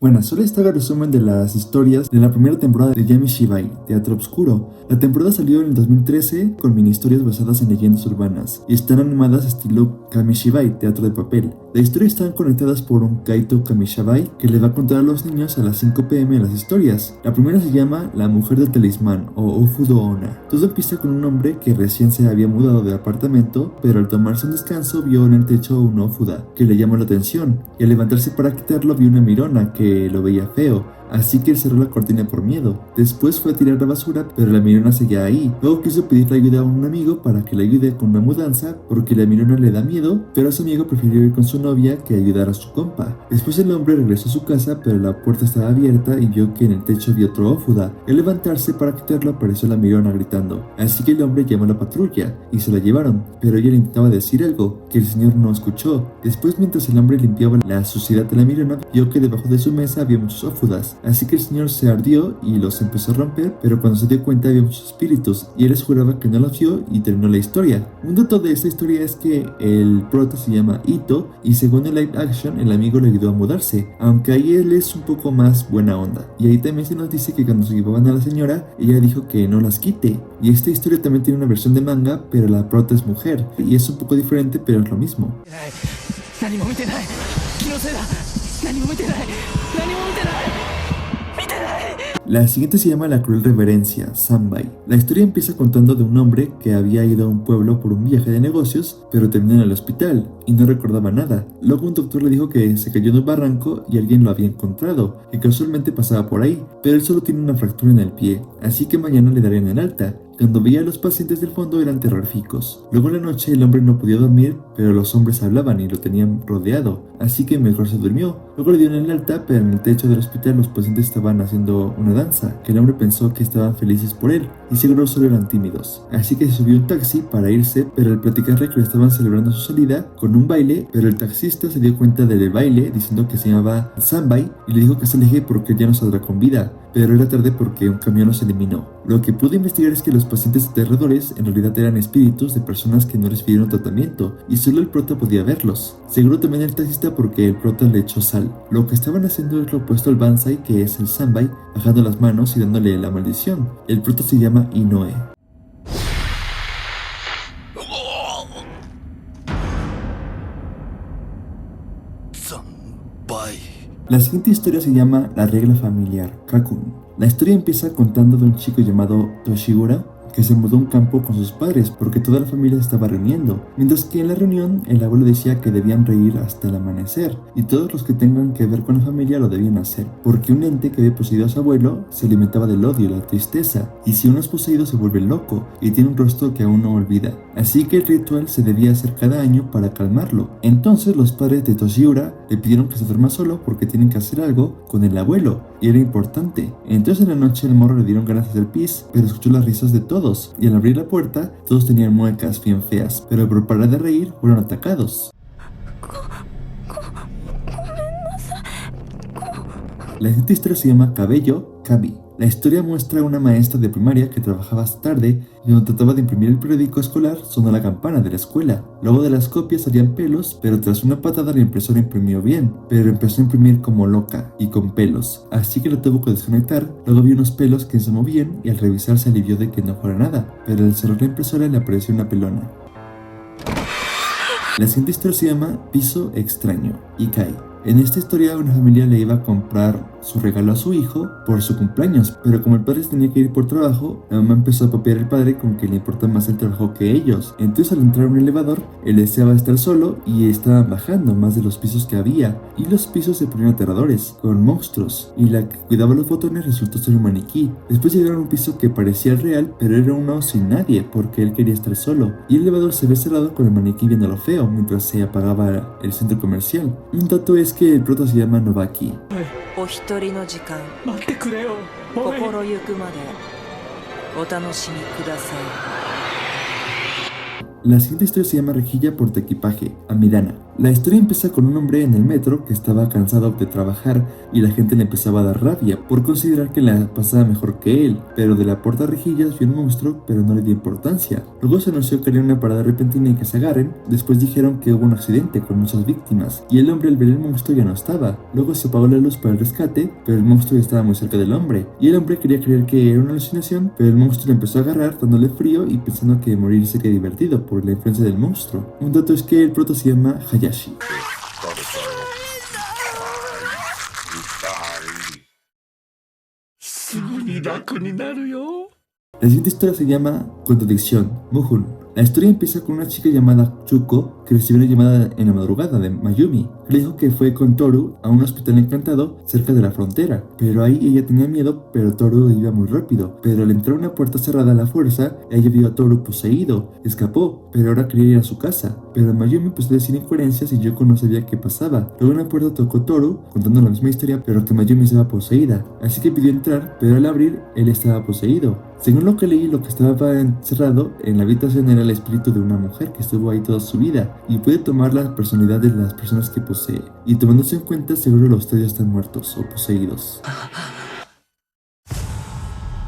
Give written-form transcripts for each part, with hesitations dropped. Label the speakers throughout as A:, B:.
A: Bueno, solo está el resumen de las historias de la primera temporada de Yami Shibai, Teatro Obscuro. La temporada salió en el 2013 con mini historias basadas en leyendas urbanas y están animadas estilo Kamishibai, Teatro de Papel. Las historias están conectadas por un Kaito Kamishibai que le va a contar a los niños a las 5 p.m. las historias. La primera se llama La Mujer del Talismán o Ofudo Ona. Todo empieza con un hombre que recién se había mudado de apartamento, pero al tomarse un descanso vio en el techo un Ofuda que le llamó la atención y al levantarse para quitarlo vio una mirona que lo veía feo. Así que él cerró la cortina por miedo. Después fue a tirar la basura, pero la mirona seguía ahí. Luego quiso pedirle ayuda a un amigo para que le ayude con la mudanza, porque la mirona le da miedo, pero su amigo prefirió ir con su novia que ayudar a su compa. Después el hombre regresó a su casa, pero la puerta estaba abierta y vio que en el techo había otro Ofuda. Al levantarse para quitarlo apareció la mirona gritando. Así que el hombre llamó a la patrulla y se la llevaron, pero ella le intentaba decir algo que el señor no escuchó. Después, mientras el hombre limpiaba la suciedad de la mirona, vio que debajo de su mesa había muchos Ofudas. Así que el señor se ardió y los empezó a romper, pero cuando se dio cuenta había muchos espíritus y él les juraba que no los vio y terminó la historia. Un dato de esta historia es que el prota se llama Ito y según el live action el amigo le ayudó a mudarse, aunque ahí él es un poco más buena onda. Y ahí también se nos dice que cuando se llevaban a la señora ella dijo que no las quite. Y esta historia también tiene una versión de manga, pero la prota es mujer y es un poco diferente, pero es lo mismo. La siguiente se llama La Cruel Reverencia, Sanbai. La historia empieza contando de un hombre que había ido a un pueblo por un viaje de negocios, pero terminó en el hospital y no recordaba nada. Luego un doctor le dijo que se cayó en un barranco y alguien lo había encontrado, que casualmente pasaba por ahí, pero él solo tiene una fractura en el pie, así que mañana le darían el alta. Cuando veía a los pacientes del fondo eran terroríficos. Luego en la noche el hombre no podía dormir, pero los hombres hablaban y lo tenían rodeado, así que mejor se durmió. Luego le dieron el alta, pero en el techo del hospital los pacientes estaban haciendo una danza, que el hombre pensó que estaban felices por él, y seguro solo eran tímidos. Así que se subió un taxi para irse, pero al platicarle que estaban celebrando su salida con un baile, pero el taxista se dio cuenta del baile diciendo que se llamaba Sanbai y le dijo que se aleje porque ya no saldrá con vida. Pero era tarde porque un camión los eliminó. Lo que pude investigar es que los pacientes aterradores en realidad eran espíritus de personas que no recibieron tratamiento y solo el prota podía verlos. Seguro también el taxista porque el prota le echó sal. Lo que estaban haciendo es lo opuesto al Banzai, que es el Sanbai, bajando las manos y dándole la maldición. El prota se llama Inoue. La siguiente historia se llama La Regla Familiar, Kakun. La historia empieza contando de un chico llamado Toshigura que se mudó a un campo con sus padres porque toda la familia se estaba reuniendo, mientras que en la reunión el abuelo decía que debían reír hasta el amanecer y todos los que tengan que ver con la familia lo debían hacer, porque un ente que había poseído a su abuelo se alimentaba del odio y la tristeza, y si uno es poseído se vuelve loco y tiene un rostro que aún no olvida, así que el ritual se debía hacer cada año para calmarlo. Entonces los padres de Toshigura le pidieron que se duerma solo porque tienen que hacer algo con el abuelo y era importante. Entonces en la noche el morro le dieron ganas de hacer pis, pero escuchó las risas de todos y al abrir la puerta todos tenían muecas bien feas, pero por parar de reír fueron atacados. La siguiente historia se llama Cabello Kabi. La historia muestra a una maestra de primaria que trabajaba hasta tarde y cuando trataba de imprimir el periódico escolar sonó la campana de la escuela. Luego de las copias salían pelos, pero tras una patada la impresora imprimió bien, pero empezó a imprimir como loca y con pelos, así que lo tuvo que desconectar. Luego vio unos pelos que se movían y al revisar se alivió de que no fuera nada, pero al cerrar la impresora le apareció una pelona. La siguiente historia se llama Piso Extraño, Ikai. En esta historia una familia le iba a comprar su regalo a su hijo por su cumpleaños, pero como el padre tenía que ir por trabajo, la mamá empezó a papear al padre con que le importa más el trabajo que ellos. Entonces al entrar a un elevador, él deseaba estar solo y estaban bajando más de los pisos que había, y los pisos se ponían aterradores, con monstruos, y la que cuidaba los botones resultó ser un maniquí. Después llegaron a un piso que parecía real, pero era uno sin nadie, porque él quería estar solo, y el elevador se ve cerrado con el maniquí viendo lo feo, mientras se apagaba el centro comercial. Un dato es que el prota se llama Nobaki. La siguiente historia se llama Rejilla Portaequipaje, Amidana. La historia empieza con un hombre en el metro que estaba cansado de trabajar y la gente le empezaba a dar rabia por considerar que la pasaba mejor que él, pero de la puerta rejillas vio un monstruo pero no le dio importancia. Luego se anunció que haría una parada repentina y que se agarren. Después dijeron que hubo un accidente con muchas víctimas y el hombre al ver el monstruo ya no estaba. Luego se apagó la luz para el rescate, pero el monstruo ya estaba muy cerca del hombre y el hombre quería creer que era una alucinación, pero el monstruo le empezó a agarrar dándole frío y pensando que morir sería divertido por la influencia del monstruo. Un dato es que el prota se llama Hayashi.
B: すぐに楽になるよ。
A: La siguiente historia se llama Contradicción, Muhun. La historia empieza con una chica llamada Chuko que recibió una llamada en la madrugada de Mayumi, que le dijo que fue con Toru a un hospital encantado cerca de la frontera, pero ahí ella tenía miedo, pero Toru iba muy rápido. Pero al entrar a una puerta cerrada a la fuerza, ella vio a Toru poseído, escapó, pero ahora quería ir a su casa. Pero Mayumi empezó a decir incoherencias y Yoko no sabía qué pasaba. Luego una puerta tocó Toru, contando la misma historia, pero que Mayumi estaba poseída, así que pidió entrar, pero al abrir, él estaba poseído. Según lo que leí, lo que estaba encerrado en la habitación era el espíritu de una mujer que estuvo ahí toda su vida y puede tomar la personalidad de las personas que posee. Y tomándose en cuenta, seguro los tres ya están muertos o poseídos.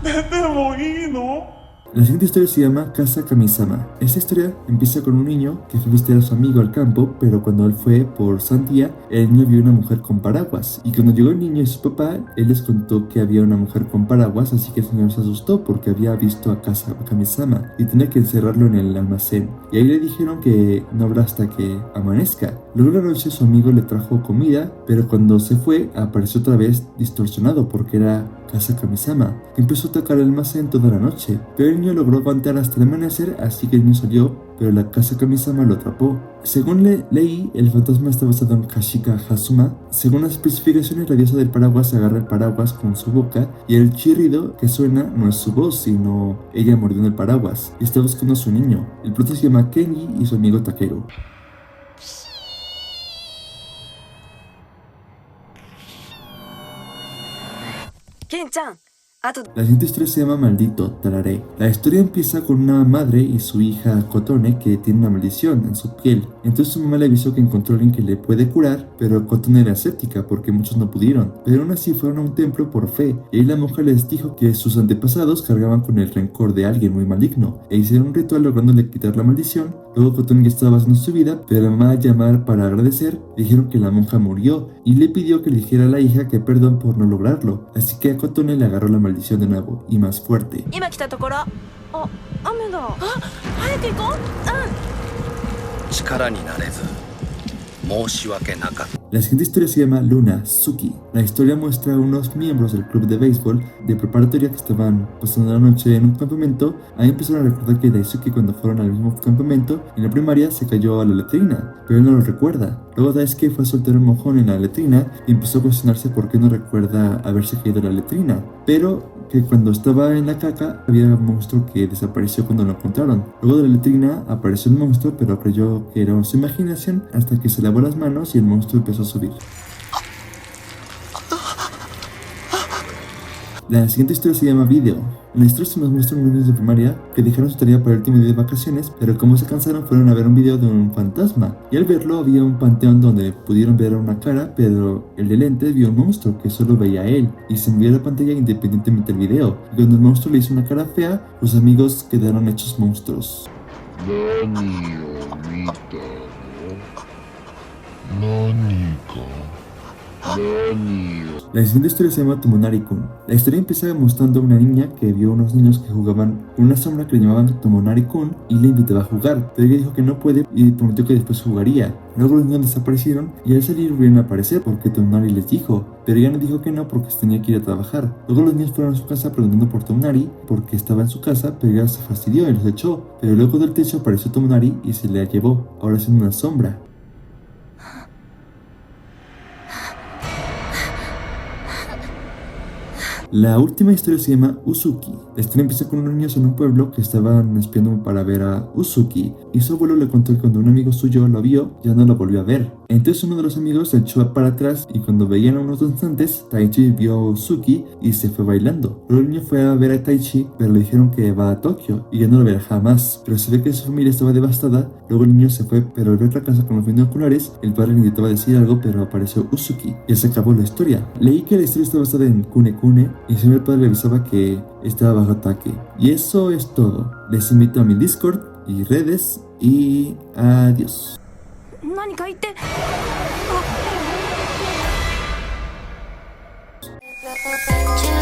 B: でもいいの？
A: La siguiente historia se llama Casa Kamisama. Esta historia empieza con un niño que fue a visitar a su amigo al campo, pero cuando él fue por sandía, el niño vio una mujer con paraguas. Y cuando llegó el niño y su papá, él les contó que había una mujer con paraguas, así que el señor se asustó porque había visto a Casa Kamisama y tenía que encerrarlo en el almacén. Y ahí le dijeron que no habrá hasta que amanezca. Luego la noche su amigo le trajo comida, pero cuando se fue apareció otra vez distorsionado porque era Casa Kamisama, que empezó a atacar el almacén toda la noche, pero el niño logró aguantar hasta el amanecer, así que el niño salió, pero la Casa Kamisama lo atrapó. Según leí, el fantasma está basado en Kashika Hasuma. Según las especificaciones, la diosa del paraguas agarra el paraguas con su boca y el chirrido que suena no es su voz, sino ella mordiendo el paraguas y está buscando a su niño. El prota se llama Kenji y su amigo Takeru. La siguiente historia se llama Maldito Tararé. La historia empieza con una madre y su hija Kotone que tiene una maldición en su piel. Entonces su mamá le avisó que encontró a alguien que le puede curar, pero Kotone era escéptica porque muchos no pudieron. Pero aún así fueron a un templo por fe. Y ahí la monja les dijo que sus antepasados cargaban con el rencor de alguien muy maligno e hicieron un ritual lográndole quitar la maldición. Luego Kotone ya estaba haciendo su vida, pero la mamá al llamar para agradecer dijeron que la monja murió y le pidió que le dijera a la hija que perdón por no lograrlo. Así que a Kotone le agarró la maldición de nuevo y más fuerte. La siguiente historia se llama Luna Suki. La historia muestra a unos miembros del club de béisbol de preparatoria que estaban pasando la noche en un campamento. Ahí empezaron a recordar que Daisuke cuando fueron al mismo campamento en la primaria se cayó a la letrina, pero él no lo recuerda. Luego Daisuke fue a soltar un mojón en la letrina y empezó a cuestionarse por qué no recuerda haberse caído a la letrina, pero que cuando estaba en la caca había un monstruo que desapareció cuando lo encontraron. Luego de la letrina apareció el monstruo, pero creyó que era su imaginación hasta que se lavó las manos y el monstruo empezó a subir. La siguiente historia se llama Video. En la historia se nos muestran unos niños de primaria que dejaron su tarea para el último día de vacaciones, pero como se cansaron fueron a ver un video de un fantasma. Y al verlo había un panteón donde pudieron ver una cara, pero el de lentes vio un monstruo que solo veía a él y se envió a la pantalla independientemente del video. Y cuando el monstruo le hizo una cara fea, los amigos quedaron hechos monstruos. La siguiente historia se llama Tomonari-kun. La historia empieza mostrando a una niña que vio a unos niños que jugaban con una sombra que le llamaban Tomonari-kun y le invitaba a jugar, pero ella dijo que no puede y prometió que después jugaría. Luego los niños desaparecieron y al salir volvieron a aparecer porque Tomonari les dijo, pero ella no dijo que no porque tenía que ir a trabajar. Luego los niños fueron a su casa preguntando por Tomonari porque estaba en su casa, pero ella se fastidió y los echó. Pero luego del techo apareció Tomonari y se la llevó, ahora siendo una sombra. La última historia se llama Uzuki. La historia empieza con unos niños en un pueblo que estaban espiando para ver a Uzuki, y su abuelo le contó que cuando un amigo suyo lo vio, ya no lo volvió a ver. Entonces uno de los amigos se echó para atrás y cuando veían a unos instantes, Taichi vio a Uzuki y se fue bailando. Luego el niño fue a ver a Taichi, pero le dijeron que va a Tokio y ya no lo verá jamás. Pero se ve que su familia estaba devastada. Luego el niño se fue, pero al ver la casa con los binoculares, el padre le intentaba decir algo, pero apareció Uzuki. Y se acabó la historia. Leí que la historia está basada en Kune Kune y siempre el padre le avisaba que estaba bajo ataque. Y eso es todo. Les invito a mi Discord y redes y adiós.
C: 何か言って。あ。